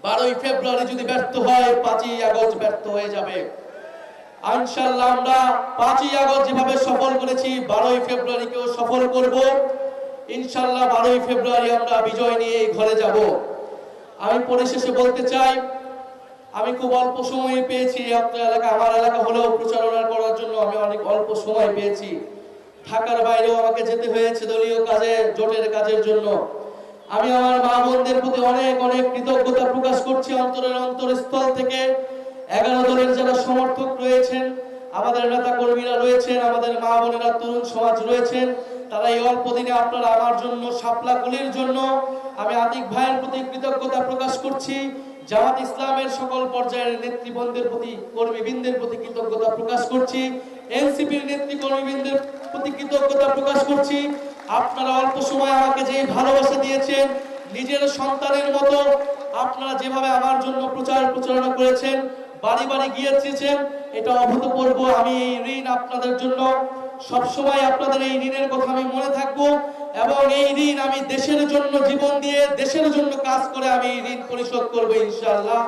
12ই ফেব্রুয়ারি যদি ব্যর্থ হয় 5ই আগস্ট ব্যর্থ হয়ে যাবে। ইনশাআল্লাহ আমরা 5ই আগস্ট যেভাবে সফল করেছি 12ই ফেব্রুয়ারিকেও সফল করব। ইনশাআল্লাহ 12ই ফেব্রুয়ারি আমরা বিজয় নিয়ে ঘরে যাব। আমি পরিশেষে বলতে চাই, আমি খুব অল্প সময় পেয়েছি আপনার এলাকা, আমার এলাকা হলেও প্রচারণা করার জন্য আমি অনেক অল্প সময় পেয়েছি। ঢাকার বাইরেও আমাকে যেতে হয়েছে দলীয় কাজে, জোটের কাজের জন্য। আমি আমার মা বোনদের প্রতি অনেক অনেক কৃতজ্ঞতা প্রকাশ করছি অন্তরের অন্তরস্থল থেকে। 11 দলের যারা সমর্থক রয়েছেন, আমাদের নেতা কর্মীরা রয়েছেন, আমাদের মা বোনেরা, তরুণ সমাজ রয়েছেন, তারা এই অল্প দিনে আপনারা আমার জন্য, শাপলা কলির জন্য আমি আতিক ভাইয়ের প্রতি কৃতজ্ঞতা প্রকাশ করছি। জামাত ইসলামের সকল পর্যায়ের নেতৃবৃন্দের প্রতি, কর্মীবৃন্দের প্রতি কৃতজ্ঞতা প্রকাশ করছি। এনসিপির নেতৃকর্মীবৃন্দের প্রতি কৃতজ্ঞতা প্রকাশ করছি। আপনারা অল্প সময় আমাকে যে ভালোবাসা দিয়েছেন, নিজের সন্তানের মতো আপনারা যেভাবে আমার জন্য প্রচারণা করেছেন, বাড়ি বাড়ি গিয়েছেন, এটা অভূতপূর্ব। আমি এই ঋণ আপনাদের জন্য সবসময়, আপনাদের এই ঋণের কথা আমি মনে থাকবো এবং এই ঋণ আমি দেশের জন্য জীবন দিয়ে, দেশের জন্য কাজ করে আমি এই ঋণ পরিশোধ করবো ইনশাআল্লাহ।